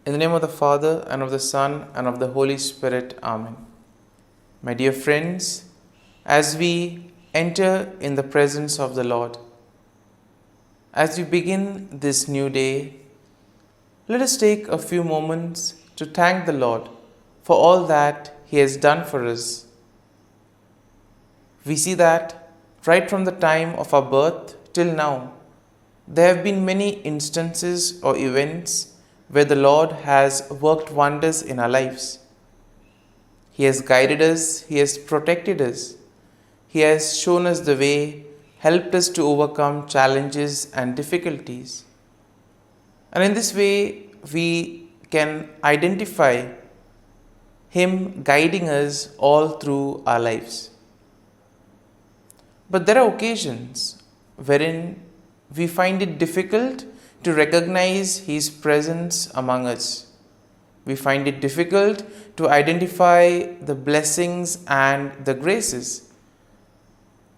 In the name of the Father, and of the Son, and of the Holy Spirit. Amen. My dear friends, as we enter in the presence of the Lord, as we begin this new day, let us take a few moments to thank the Lord for all that He has done for us. We see that right from the time of our birth till now, there have been many instances or events where the Lord has worked wonders in our lives. He has guided us, He has protected us, He has shown us the way, helped us to overcome challenges and difficulties. And in this way, we can identify Him guiding us all through our lives. But there are occasions wherein we find it difficult to recognize His presence among us. We find it difficult to identify the blessings and the graces.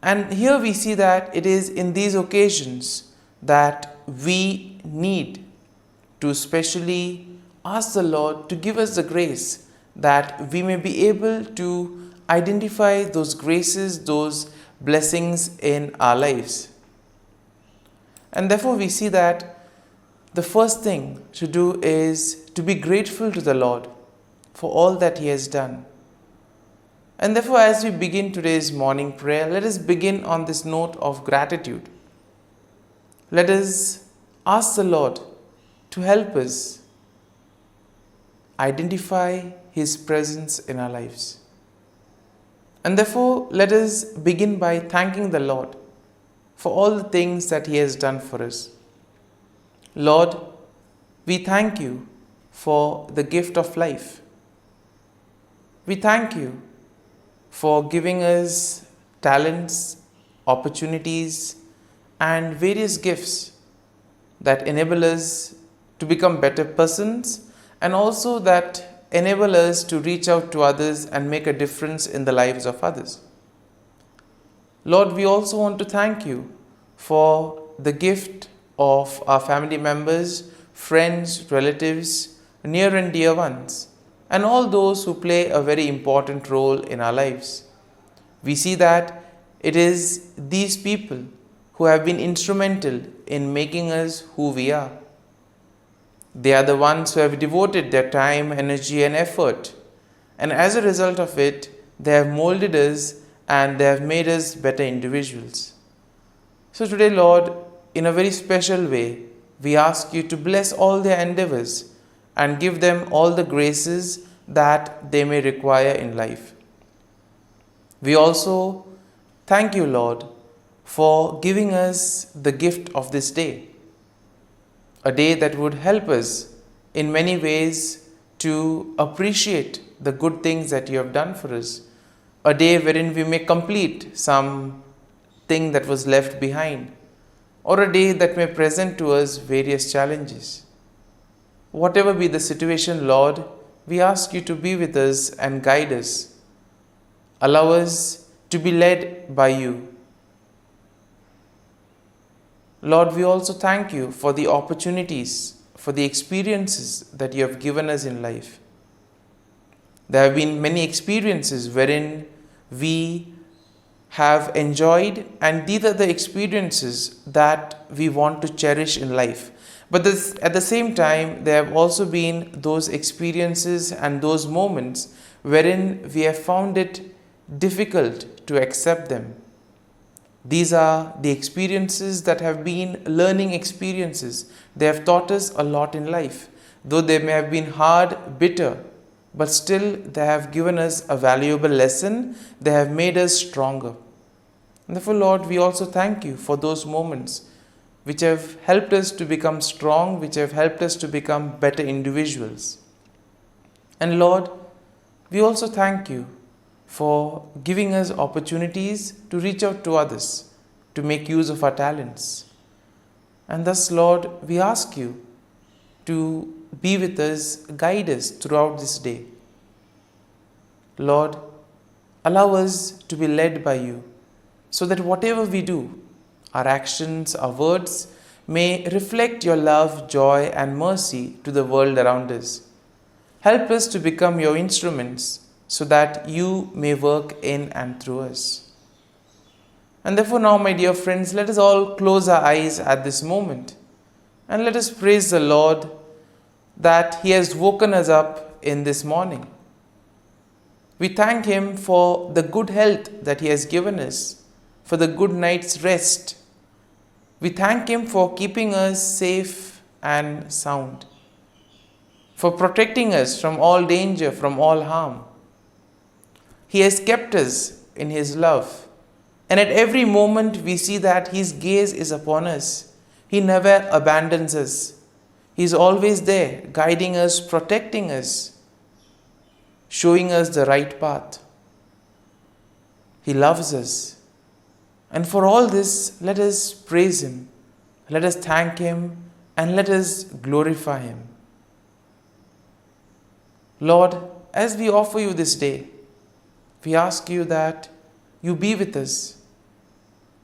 And here we see that it is in these occasions that we need to specially ask the Lord to give us the grace that we may be able to identify those graces, those blessings in our lives. And therefore we see that the first thing to do is to be grateful to the Lord for all that He has done. And therefore, as we begin today's morning prayer, let us begin on this note of gratitude. Let us ask the Lord to help us identify His presence in our lives. And therefore, let us begin by thanking the Lord for all the things that He has done for us. Lord, we thank You for the gift of life. We thank You for giving us talents, opportunities, and various gifts that enable us to become better persons and also that enable us to reach out to others and make a difference in the lives of others. Lord, we also want to thank You for the gift of our family members, friends, relatives, near and dear ones, and all those who play a very important role in our lives. We see that it is these people who have been instrumental in making us who we are. They are the ones who have devoted their time, energy, and effort, and as a result of it, they have molded us and they have made us better individuals. So today, Lord, in a very special way, we ask You to bless all their endeavors and give them all the graces that they may require in life. We also thank You, Lord, for giving us the gift of this day, a day that would help us in many ways to appreciate the good things that You have done for us, a day wherein we may complete some thing that was left behind, or a day that may present to us various challenges. Whatever be the situation, Lord, we ask You to be with us and guide us. Allow us to be led by You. Lord, we also thank You for the opportunities, for the experiences that You have given us in life. There have been many experiences wherein we have enjoyed, and these are the experiences that we want to cherish in life. But at the same time, there have also been those experiences and those moments wherein we have found it difficult to accept them. These are the experiences that have been learning experiences. They have taught us a lot in life. Though they may have been hard, bitter, but still they have given us a valuable lesson. They have made us stronger. And therefore, Lord, we also thank You for those moments which have helped us to become strong, which have helped us to become better individuals. And Lord, we also thank You for giving us opportunities to reach out to others, to make use of our talents. And thus, Lord, we ask You to be with us, guide us throughout this day. Lord, allow us to be led by You, so that whatever we do, our actions, our words, may reflect your love, joy, and mercy to the world around us. Help us to become your instruments so that you may work in and through us. And therefore, now, my dear friends, let us all close our eyes at this moment and let us praise the Lord that He has woken us up in this morning. We thank Him for the good health that He has given us, for the good night's rest. We thank Him for keeping us safe and sound, for protecting us from all danger, from all harm. He has kept us in His love, and at every moment we see that His gaze is upon us. He never abandons us. He is always there, guiding us, protecting us, showing us the right path. He loves us. And for all this, let us praise Him, let us thank Him, and let us glorify Him. Lord, as we offer You this day, we ask You that You be with us.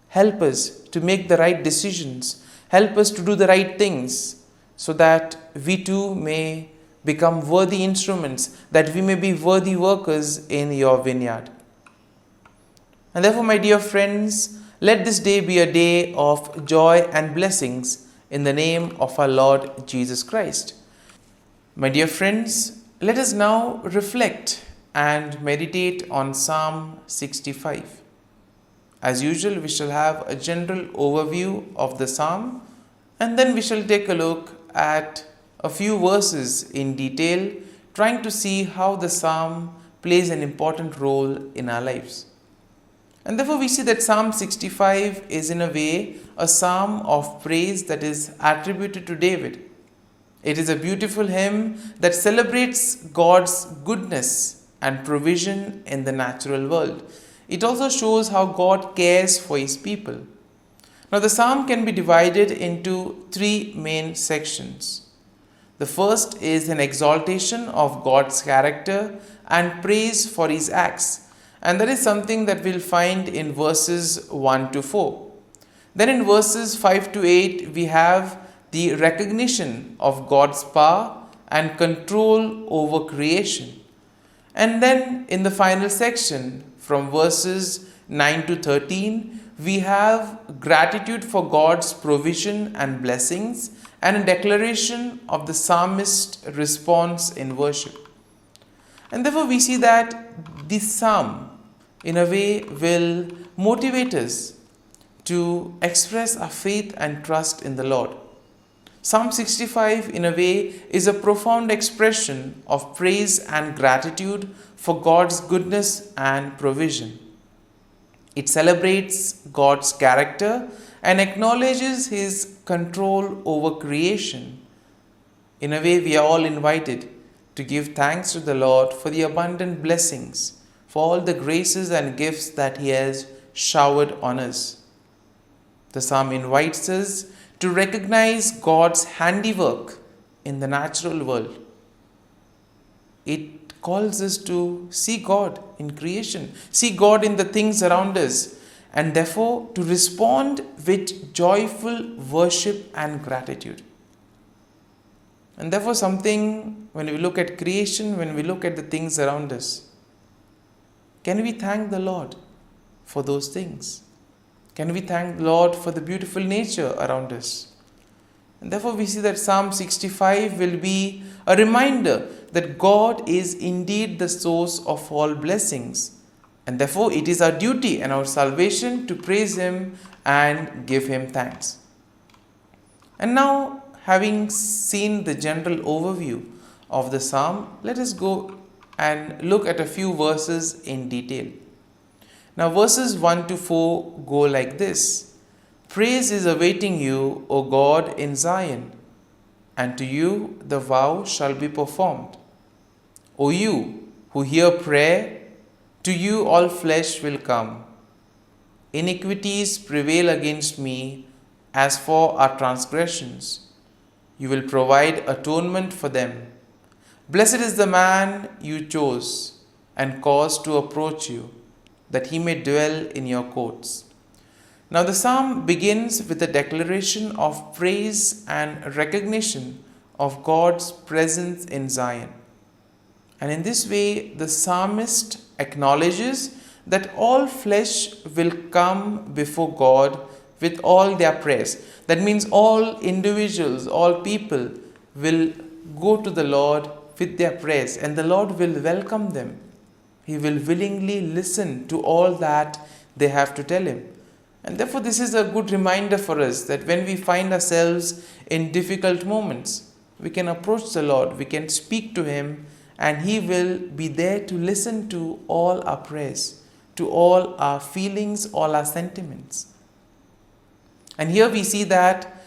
Help us to make the right decisions. Help us to do the right things so that we too may become worthy instruments, that we may be worthy workers in Your vineyard. And therefore, my dear friends, let this day be a day of joy and blessings in the name of our Lord Jesus Christ. My dear friends, let us now reflect and meditate on Psalm 65. As usual, we shall have a general overview of the psalm, and then we shall take a look at a few verses in detail, trying to see how the psalm plays an important role in our lives. And therefore, we see that Psalm 65 is in a way a psalm of praise that is attributed to David. It is a beautiful hymn that celebrates God's goodness and provision in the natural world. It also shows how God cares for His people. Now, the psalm can be divided into three main sections. The first is an exaltation of God's character and praise for His acts. And that is something that we'll find in verses 1 to 4. Then in verses 5 to 8, we have the recognition of God's power and control over creation. And then in the final section, from verses 9 to 13, we have gratitude for God's provision and blessings and a declaration of the psalmist's response in worship. And therefore, we see that this psalm, in a way, will motivate us to express our faith and trust in the Lord. Psalm 65, in a way, is a profound expression of praise and gratitude for God's goodness and provision. It celebrates God's character and acknowledges His control over creation. In a way, we are all invited to give thanks to the Lord for the abundant blessings, for all the graces and gifts that He has showered on us. The psalm invites us to recognize God's handiwork in the natural world. It calls us to see God in creation, see God in the things around us, and therefore to respond with joyful worship and gratitude. And therefore, something, when we look at creation, when we look at the things around us, can we thank the Lord for those things? Can we thank the Lord for the beautiful nature around us? And therefore, we see that Psalm 65 will be a reminder that God is indeed the source of all blessings. And therefore, it is our duty and our salvation to praise Him and give Him thanks. And now, having seen the general overview of the psalm, let us go and look at a few verses in detail. Now, verses 1 to 4 go like this. Praise is awaiting you, O God, in Zion, and to you the vow shall be performed. O you who hear prayer, to you all flesh will come. Iniquities prevail against me as for our transgressions. You will provide atonement for them. Blessed is the man you chose and caused to approach you, that he may dwell in your courts. Now, the psalm begins with a declaration of praise and recognition of God's presence in Zion. And in this way, the psalmist acknowledges that all flesh will come before God with all their praise. That means all individuals, all people will go to the Lord with their praise, and the Lord will welcome them. He will willingly listen to all that they have to tell Him. And therefore, this is a good reminder for us that when we find ourselves in difficult moments, we can approach the Lord, we can speak to Him, and He will be there to listen to all our prayers, to all our feelings, all our sentiments. And here we see that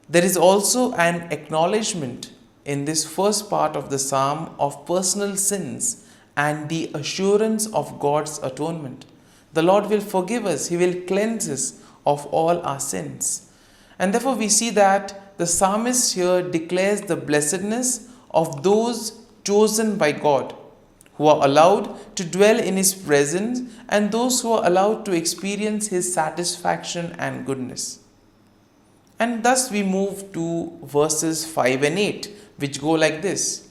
there is also an acknowledgement in this first part of the psalm of personal sins and the assurance of God's atonement. The Lord will forgive us, He will cleanse us of all our sins. And therefore we see that the psalmist here declares the blessedness of those chosen by God, who are allowed to dwell in His presence, and those who are allowed to experience His satisfaction and goodness. And thus we move to verses 5 and 8, which go like this.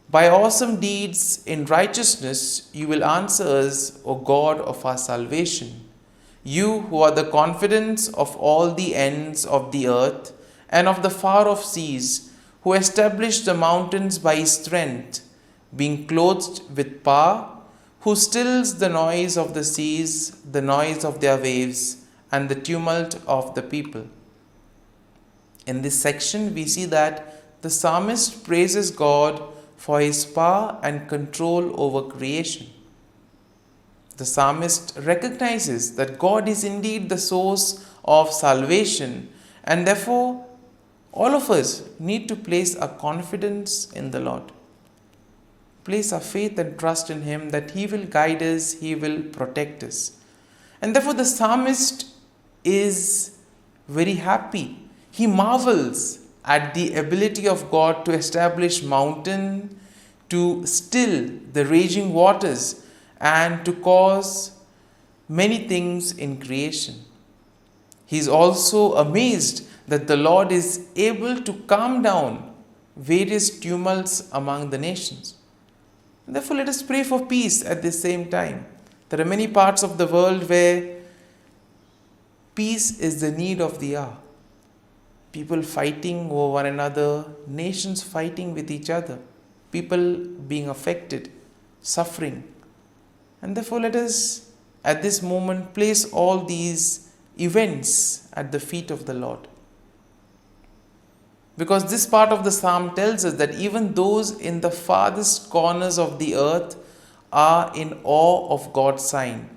By awesome deeds in righteousness you will answer us, O God of our salvation. You who are the confidence of all the ends of the earth and of the far off seas, who established the mountains by His strength, being clothed with power, who stills the noise of the seas, the noise of their waves, and the tumult of the people. In this section, we see that the psalmist praises God for His power and control over creation. The psalmist recognizes that God is indeed the source of salvation, and therefore all of us need to place our confidence in the Lord. Place our faith and trust in Him that He will guide us, He will protect us. And therefore the psalmist is very happy. He marvels at the ability of God to establish mountain, to still the raging waters, and to cause many things in creation. He is also amazed that the Lord is able to calm down various tumults among the nations. Therefore, let us pray for peace at the same time. There are many parts of the world where peace is the need of the hour. People fighting over one another, nations fighting with each other, people being affected, suffering. And therefore, let us at this moment place all these events at the feet of the Lord. Because this part of the psalm tells us that even those in the farthest corners of the earth are in awe of God's sign.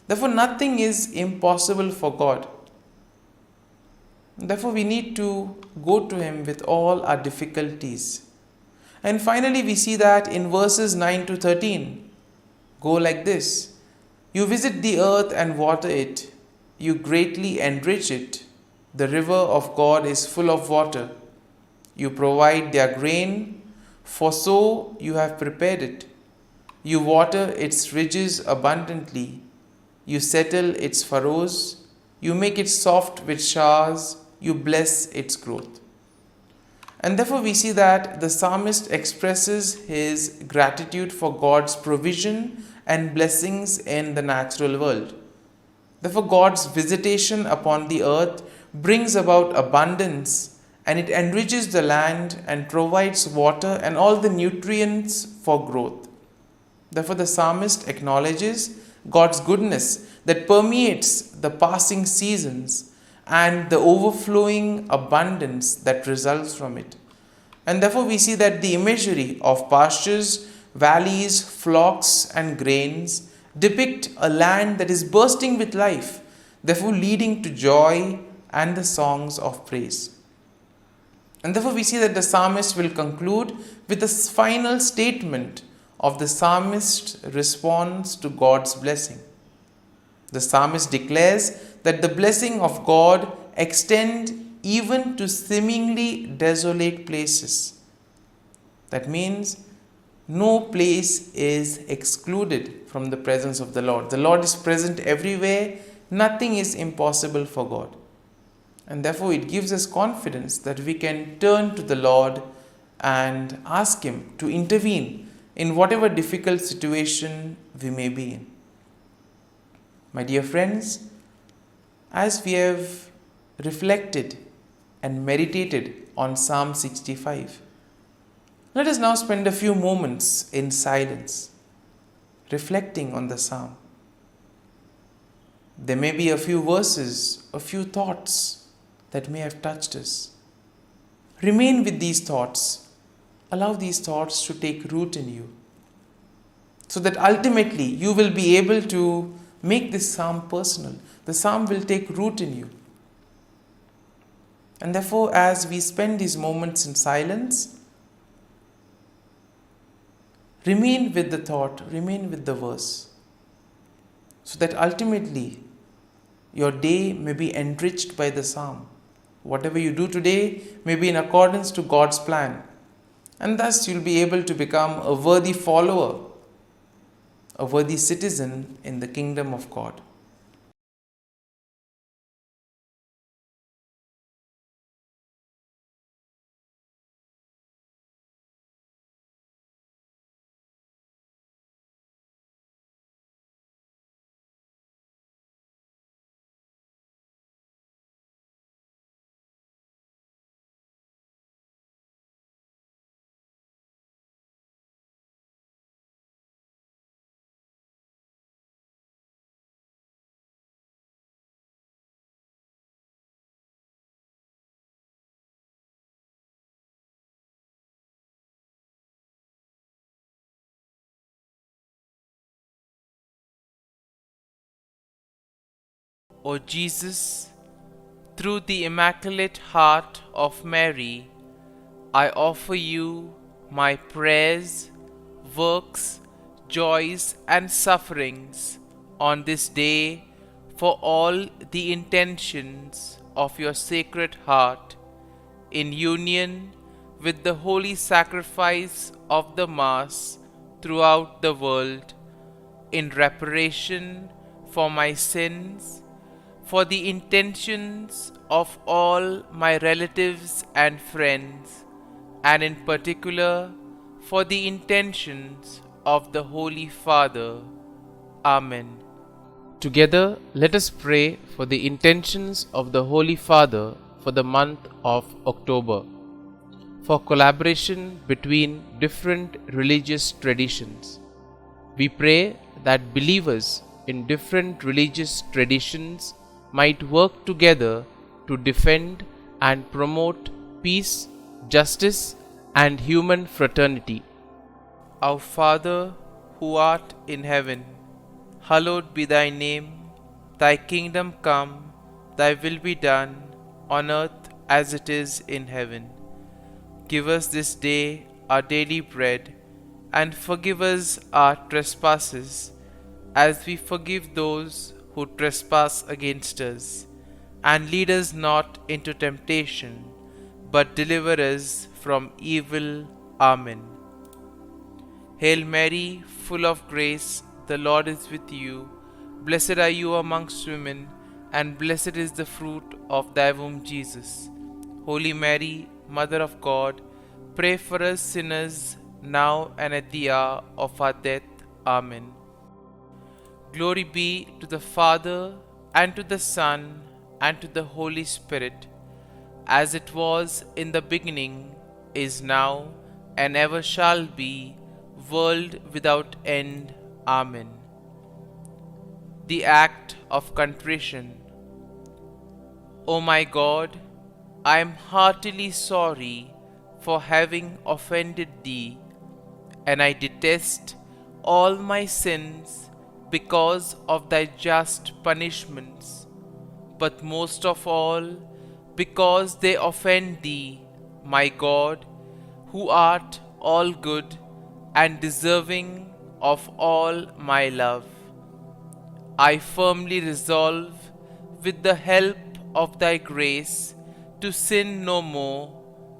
Therefore, nothing is impossible for God. Therefore, we need to go to Him with all our difficulties. And finally, we see that in verses 9 to 13, go like this. You visit the earth and water it. You greatly enrich it. The river of God is full of water. You provide their grain, for so you have prepared it. You water its ridges abundantly. You settle its furrows. You make it soft with showers. You bless its growth. And therefore we see that the psalmist expresses his gratitude for God's provision and blessings in the natural world. Therefore God's visitation upon the earth brings about abundance, and it enriches the land and provides water and all the nutrients for growth. Therefore the psalmist acknowledges God's goodness that permeates the passing seasons and the overflowing abundance that results from it. And therefore we see that the imagery of pastures, valleys, flocks and grains depict a land that is bursting with life, therefore leading to joy and the songs of praise. And therefore we see that the psalmist will conclude with a final statement of the psalmist's response to God's blessing. The psalmist declares that the blessing of God extends even to seemingly desolate places. That means no place is excluded from the presence of the Lord. The Lord is present everywhere, Nothing is impossible for God. And therefore, it gives us confidence that we can turn to the Lord and ask Him to intervene in whatever difficult situation we may be in. My dear friends, as we have reflected and meditated on Psalm 65, let us now spend a few moments in silence, reflecting on the psalm. There may be a few verses, a few thoughts that may have touched us. Remain with these thoughts. Allow these thoughts to take root in you, so that ultimately you will be able to make this psalm personal. The psalm will take root in you. And therefore, as we spend these moments in silence, remain with the thought, remain with the verse, so that ultimately your day may be enriched by the psalm. Whatever you do today may be in accordance to God's plan, and thus you'll be able to become a worthy follower, a worthy citizen in the kingdom of God. O Jesus, through the Immaculate Heart of Mary, I offer you my prayers, works, joys, and sufferings on this day for all the intentions of your Sacred Heart, in union with the holy sacrifice of the Mass throughout the world, in reparation for my sins, for the intentions of all my relatives and friends, and in particular for the intentions of the Holy Father. Amen. Together, let us pray for the intentions of the Holy Father for the month of October, for collaboration between different religious traditions. We pray that believers in different religious traditions might work together to defend and promote peace, justice, and human fraternity. Our Father, who art in heaven, hallowed be thy name. Thy kingdom come, thy will be done, on earth as it is in heaven. Give us this day our daily bread, and forgive us our trespasses, as we forgive those who trespass against us. And lead us not into temptation, but deliver us from evil. Amen. Hail Mary, full of grace, the Lord is with you. Blessed are you amongst women, and blessed is the fruit of thy womb, Jesus. Holy Mary, Mother of God, pray for us sinners, now and at the hour of our death. Amen. Glory be to the Father, and to the Son, and to the Holy Spirit, as it was in the beginning, is now, and ever shall be, world without end. Amen. The act of contrition. O my God, I am heartily sorry for having offended Thee, and I detest all my sins because of Thy just punishments, but most of all because they offend Thee, my God, who art all good and deserving of all my love. I firmly resolve, with the help of Thy grace, to sin no more,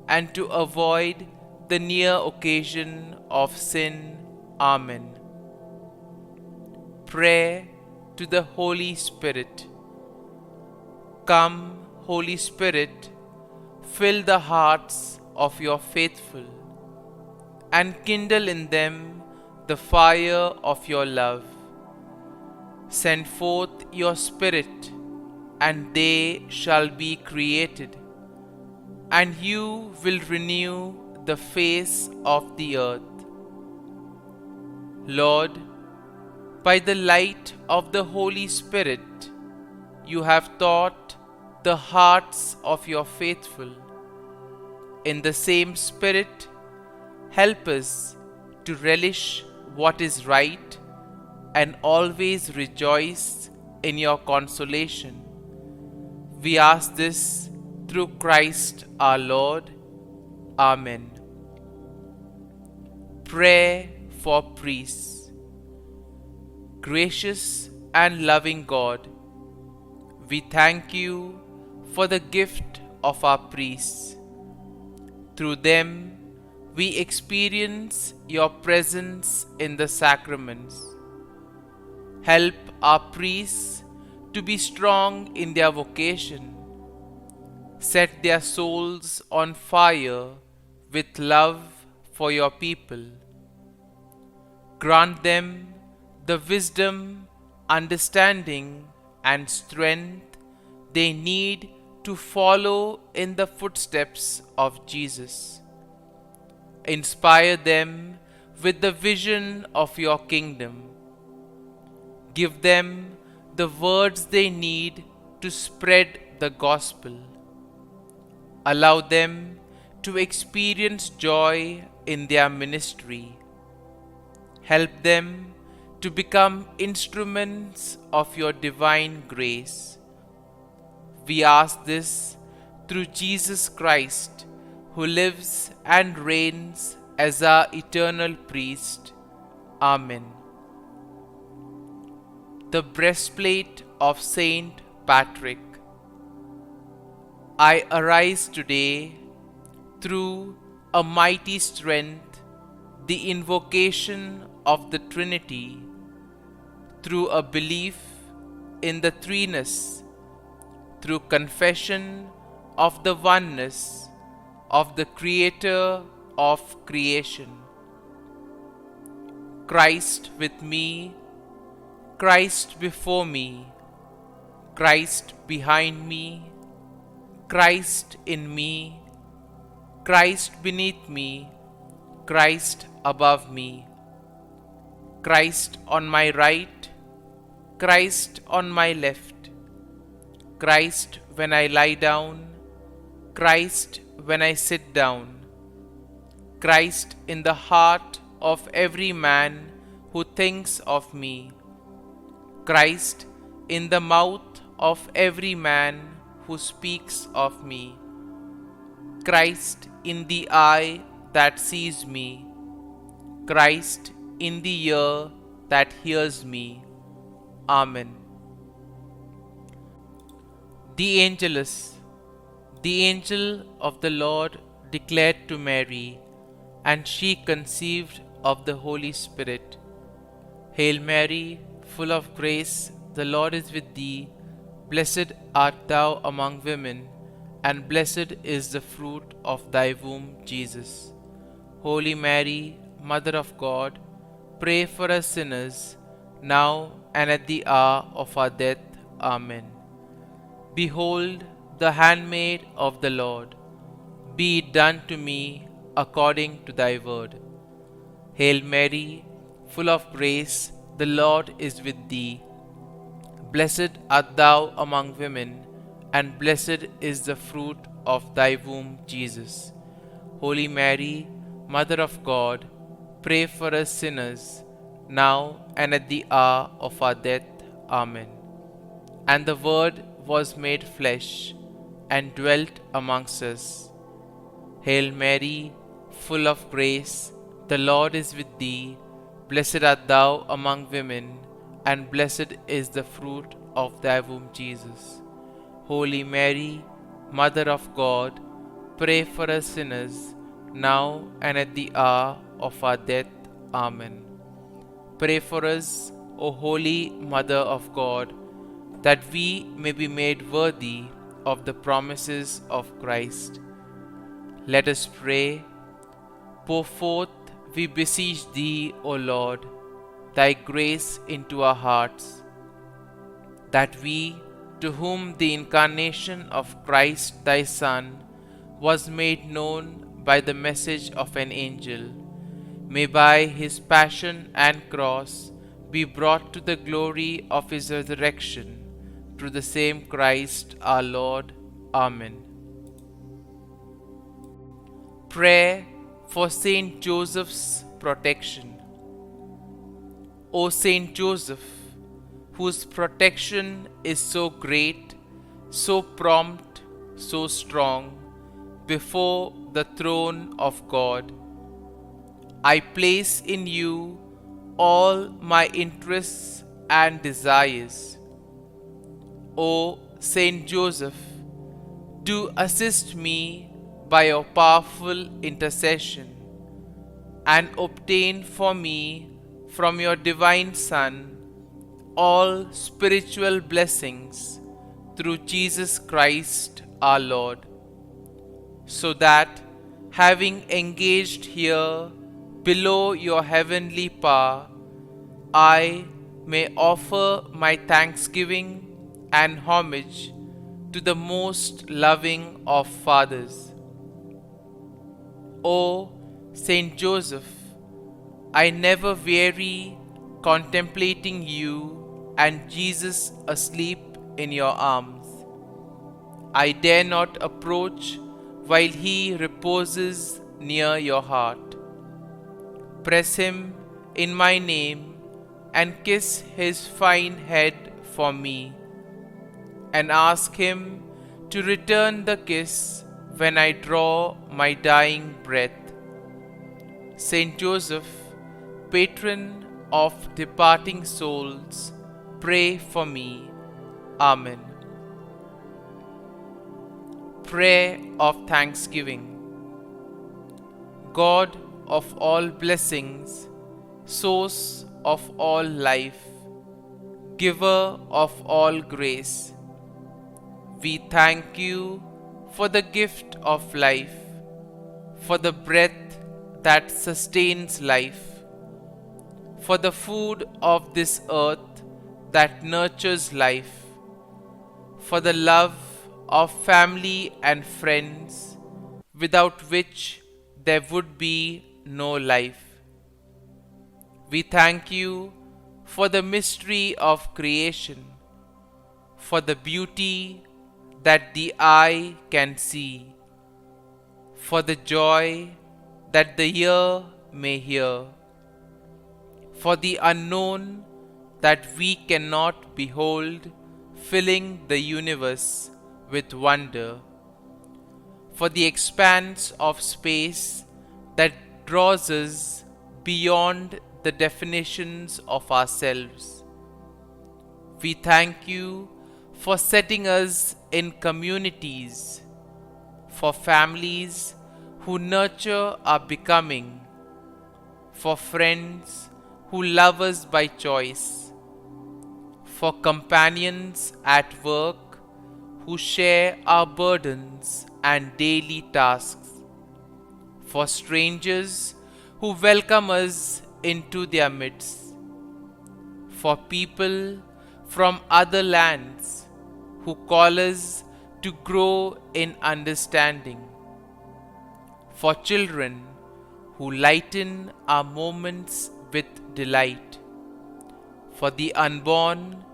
and to avoid the near occasion of sin. Amen. Prayer to the Holy Spirit. Come, Holy Spirit, fill the hearts of your faithful and kindle in them the fire of your love. Send forth your Spirit, and they shall be created, and you will renew the face of the earth. Lord, by the light of the Holy Spirit, you have taught the hearts of your faithful. In the same Spirit, help us to relish what is right and always rejoice in your consolation. We ask this through Christ our Lord. Amen. Prayer for priests. Gracious and loving God, we thank you for the gift of our priests. Through them, we experience your presence in the sacraments. Help our priests to be strong in their vocation. Set their souls on fire with love for your people. Grant them the wisdom, understanding, and strength they need to follow in the footsteps of Jesus. Inspire them with the vision of your kingdom. Give them the words they need to spread the gospel. Allow them to experience joy in their ministry. Help them to become instruments of your divine grace. We ask this through Jesus Christ, who lives and reigns as our eternal priest. Amen. The breastplate of Saint Patrick. I arise today through a mighty strength, the invocation of the Trinity, through a belief in the threeness, through confession of the oneness of the Creator of creation. Christ with me, Christ before me, Christ behind me, Christ in me, Christ beneath me, Christ above me, Christ on my right, Christ on my left, Christ when I lie down, Christ when I sit down, Christ in the heart of every man who thinks of me, Christ in the mouth of every man who speaks of me, Christ in the eye that sees me, Christ in the ear that hears me. Amen. The Angelus. The angel of the Lord declared to Mary, and she conceived of the Holy Spirit. Hail Mary, full of grace, the Lord is with thee. Blessed art thou among women, and blessed is the fruit of thy womb, Jesus. Holy Mary, Mother of God, pray for us sinners, now and at the hour of our death. Amen. Behold, the handmaid of the Lord, be it done to me according to thy word. Hail Mary, full of grace, the Lord is with thee. Blessed art thou among women, and blessed is the fruit of thy womb, Jesus. Holy Mary, Mother of God, pray for us sinners, now and at the hour of our death. Amen. And the Word was made flesh, and dwelt amongst us. Hail Mary, full of grace, the Lord is with thee. Blessed art thou among women, and blessed is the fruit of thy womb, Jesus. Holy Mary, Mother of God, pray for us sinners, now and at the hour of our death. Amen. Pray for us, O Holy Mother of God. that we may be made worthy of the promises of Christ. Let us pray. Pour forth, we beseech thee, O Lord, thy grace into our hearts, that we, to whom the incarnation of Christ thy Son was made known by the message of an angel, may by his passion and cross be brought to the glory of his resurrection, through the same Christ our Lord. Amen. Prayer for Saint Joseph's protection. O Saint Joseph, whose protection is so great, so prompt, so strong, before the throne of God, I place in you all my interests and desires. O Saint Joseph, do assist me by your powerful intercession, and obtain for me from your divine Son all spiritual blessings through Jesus Christ our Lord, so that, having engaged here below your heavenly power, I may offer my thanksgiving and homage to the most loving of fathers. O Saint Joseph, I never weary contemplating you and Jesus asleep in your arms. I dare not approach while he reposes near your heart. Press him in my name and kiss his fine head for me, and ask him to return the kiss when I draw my dying breath. Saint Joseph, patron of departing souls, pray for me. Amen. Prayer of Thanksgiving. God of all blessings, source of all life, giver of all grace, we thank you for the gift of life, for the breath that sustains life, for the food of this earth that nurtures life, for the love of family and friends, without which there would be no life. We thank you for the mystery of creation, for the beauty that the eye can see, for the joy that the ear may hear, for the unknown that we cannot behold, filling the universe with wonder, for the expanse of space that draws us beyond the definitions of ourselves. We thank you for setting us in communities, for families who nurture our becoming, for friends who love us by choice, for companions at work who share our burdens and daily tasks, for strangers who welcome us into their midst, for people from other lands who call us to grow in understanding, for children who lighten our moments with delight, for the unborn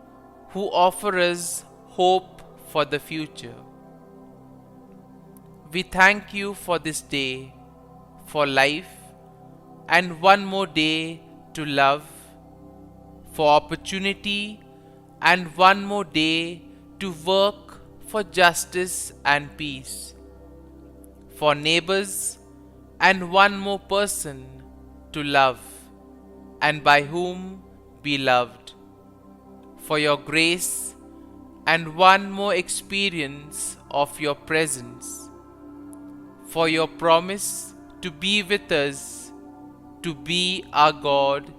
who offer us hope for the future. We thank you for this day, for life, and one more day to love, for opportunity, and one more day to work for justice and peace, for neighbors, and one more person to love, and by whom be loved, for your grace, and one more experience of your presence, for your promise to be with us, to be our God,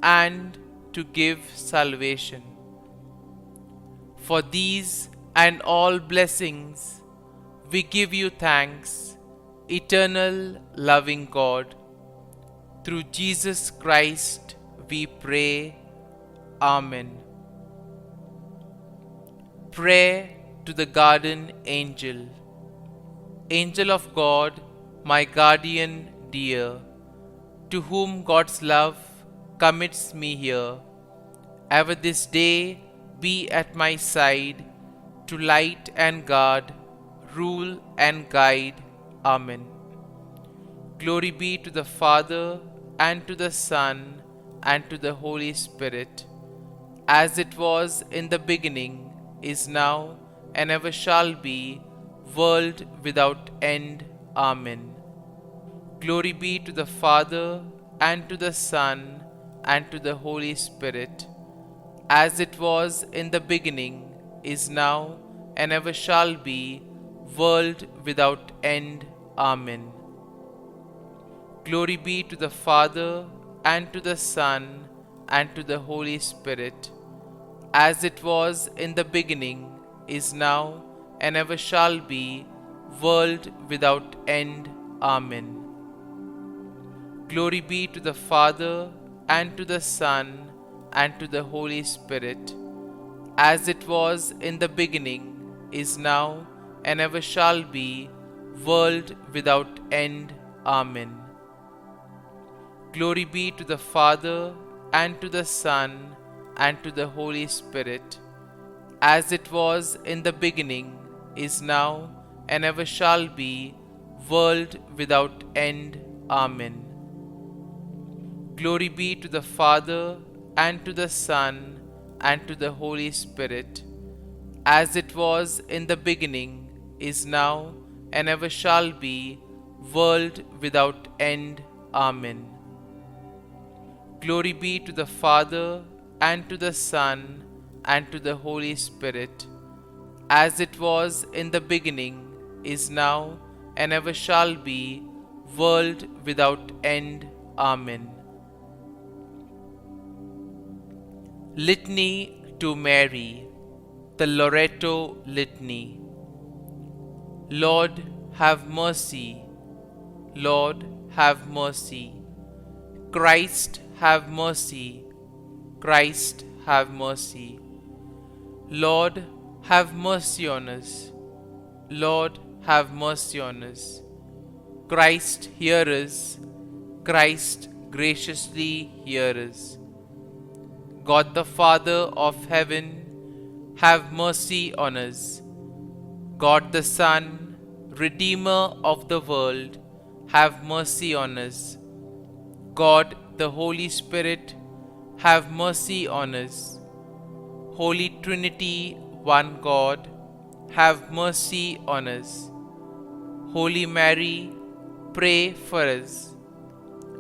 and to give salvation, For these and all blessings, we give you thanks, eternal loving God. Through Jesus Christ we pray. Amen. Prayer to the Garden Angel. Angel of God, my guardian dear, to whom God's love commits me here, ever this day be at my side, to light and guard, rule and guide. Amen. Glory be to the Father, and to the Son, and to the Holy Spirit, as it was in the beginning, is now, and ever shall be, world without end. Amen. Glory be to the Father, and to the Son, and to the Holy Spirit, as it was in the beginning, is now, and ever shall be, world without end. Amen. Glory be to the Father, and to the Son, and to the Holy Spirit, as it was in the beginning, is now, and ever shall be, world without end. Amen. Glory be to the Father, and to the Son, and to the Holy Spirit, as it was in the beginning, is now, and ever shall be, world without end. Amen. Glory be to the Father, and to the Son, and to the Holy Spirit, as it was in the beginning, is now, and ever shall be, world without end. Amen. Glory be to the Father, and to the Son, and to the Holy Spirit, as it was in the beginning, is now, and ever shall be, world without end. Amen. Glory be to the Father, and to the Son, and to the Holy Spirit, as it was in the beginning, is now, and ever shall be, world without end. Amen. Litany to Mary, the Loreto Litany. Lord, have mercy. Lord, have mercy. Christ, have mercy. Christ, have mercy. Lord, have mercy on us. Lord, have mercy on us. Christ, hear us. Christ, graciously hear us. God the Father of heaven, have mercy on us. God the Son, Redeemer of the world, have mercy on us. God the Holy Spirit, have mercy on us. Holy Trinity, one God, have mercy on us. Holy Mary, pray for us.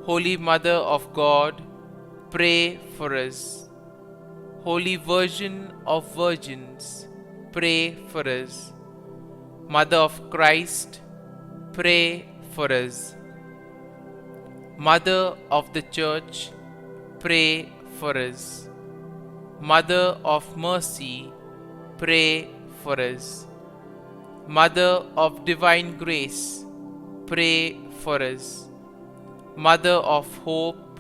Holy Mother of God, pray for us. Holy Virgin of Virgins, pray for us. Mother of Christ, pray for us. Mother of the Church, pray for us. Mother of Mercy, pray for us. Mother of Divine Grace, pray for us. Mother of Hope,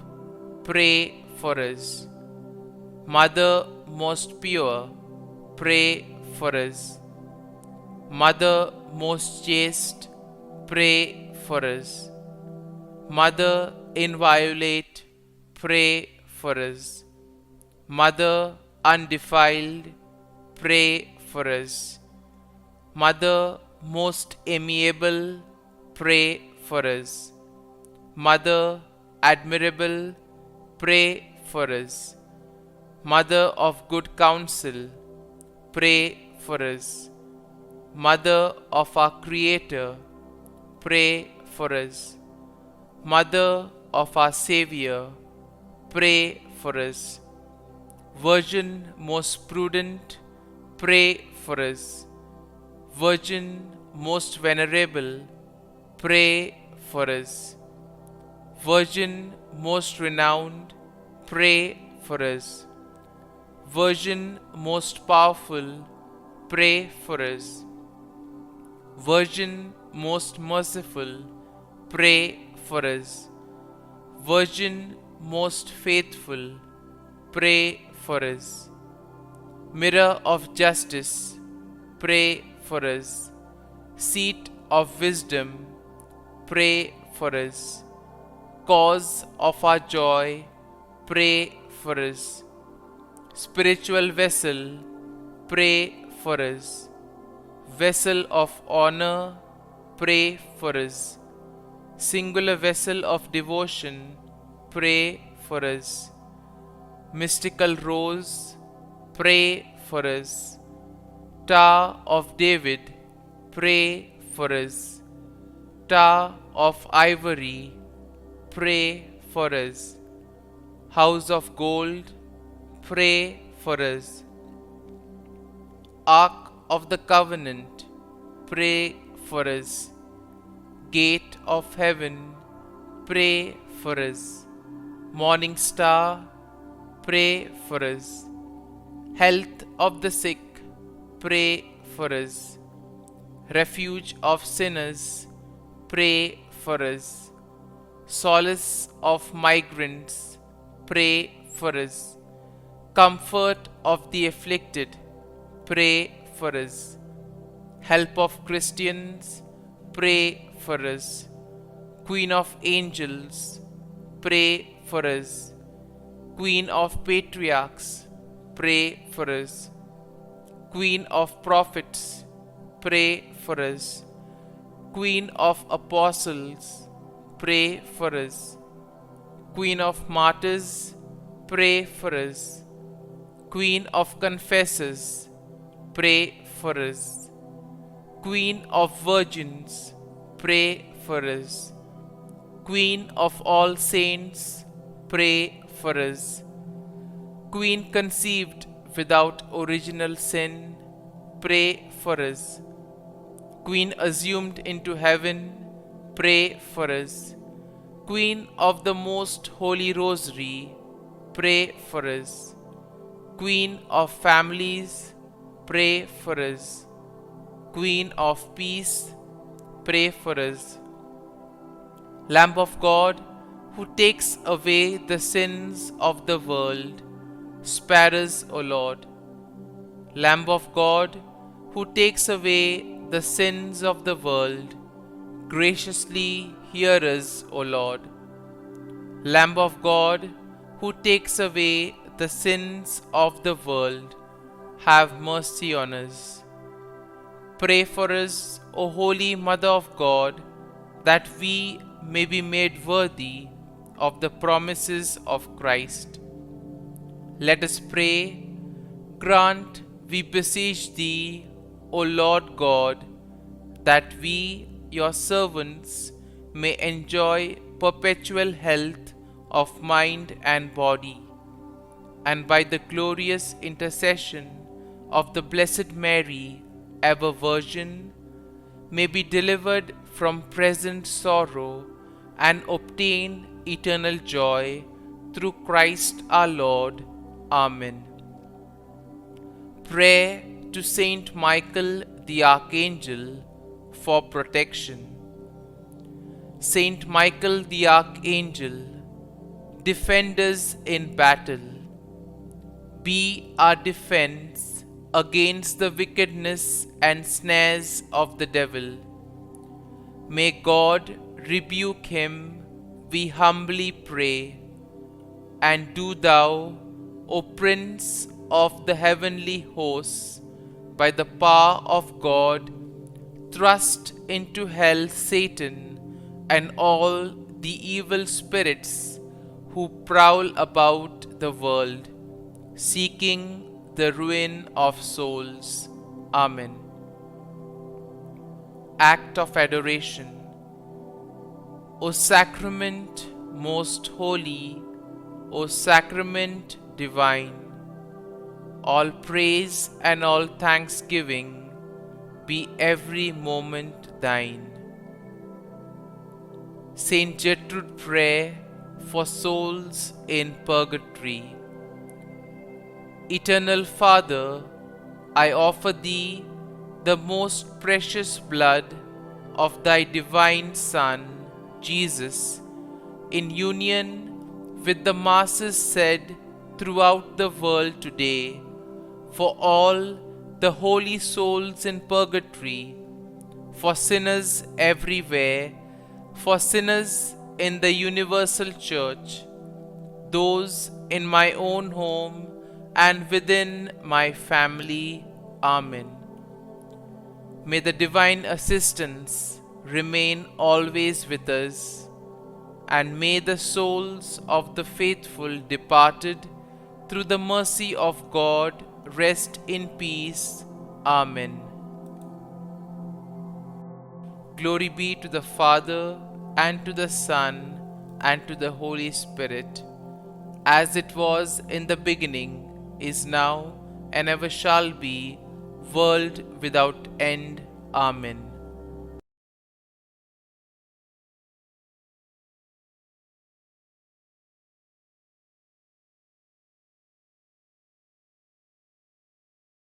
pray for us. Mother most pure, pray for us. Mother most chaste, pray for us. Mother inviolate, pray for us. Mother undefiled, pray for us. Mother most amiable, pray for us. Mother admirable, pray for us. Mother of good counsel, pray for us. Mother of our Creator, pray for us. Mother of our Savior, pray for us. Virgin most prudent, pray for us. Virgin most venerable, pray for us. Virgin most renowned, pray for us. Virgin most powerful, pray for us. Virgin most merciful, pray for us. Virgin most faithful, pray for us. Mirror of justice, pray for us. Seat of wisdom, pray for us. Cause of our joy, pray for us. Spiritual vessel, pray for us. Vessel of honor, pray for us. Singular vessel of devotion, pray for us. Mystical rose, pray for us. Tower of David, pray for us. Tower of ivory, pray for us. House of gold, pray for us. Ark of the covenant, pray for us. Gate of heaven, pray for us. Morning star, pray for us. Health of the sick, pray for us. Refuge of sinners, pray for us. Solace of migrants, pray for us. Comfort of the afflicted, pray for us. Help of Christians, pray for us. Queen of angels, pray for us. Queen of patriarchs, pray for us. Queen of prophets, pray for us. Queen of apostles, pray for us. Queen of martyrs, pray for us. Queen of confessors, pray for us. Queen of virgins, pray for us. Queen of all saints, pray for us. Queen conceived without original sin, pray for us. Queen assumed into heaven, pray for us. Queen of the most holy rosary, pray for us. Queen of families, pray for us. Queen of peace, pray for us. Lamb of God, who takes away the sins of the world, spare us, O Lord. Lamb of God, who takes away the sins of the world, graciously hear us, O Lord. Lamb of God, who takes away the sins of the world, have mercy on us. Pray for us, O Holy Mother of God, that we may be made worthy of the promises of Christ. Let us pray. Grant, we beseech Thee, O Lord God, that we, Your servants, may enjoy perpetual health of mind and body, and by the glorious intercession of the Blessed Mary, ever Virgin, may be delivered from present sorrow and obtain eternal joy through Christ our Lord. Amen. Prayer to Saint Michael the Archangel for protection. Saint Michael the Archangel, defend us in battle. Be our defense against the wickedness and snares of the devil. May God rebuke him, we humbly pray. And do Thou, O Prince of the heavenly hosts, by the power of God, thrust into hell Satan and all the evil spirits who prowl about the world, seeking the ruin of souls. Amen. Act of Adoration. O Sacrament most holy, O Sacrament divine, all praise and all thanksgiving be every moment Thine. Saint Gertrude Prayer for souls in purgatory. Eternal Father, I offer thee the most precious blood of thy divine Son, Jesus, in union with the masses said throughout the world today, for all the holy souls in purgatory, for sinners everywhere, for sinners in the universal church, those in my own home and within my family. Amen. May the divine assistance remain always with us, and may the souls of the faithful departed through the mercy of God rest in peace. Amen. Glory be to the Father, and to the Son, and to the Holy Spirit, as it was in the beginning, is now, and ever shall be, world without end. Amen.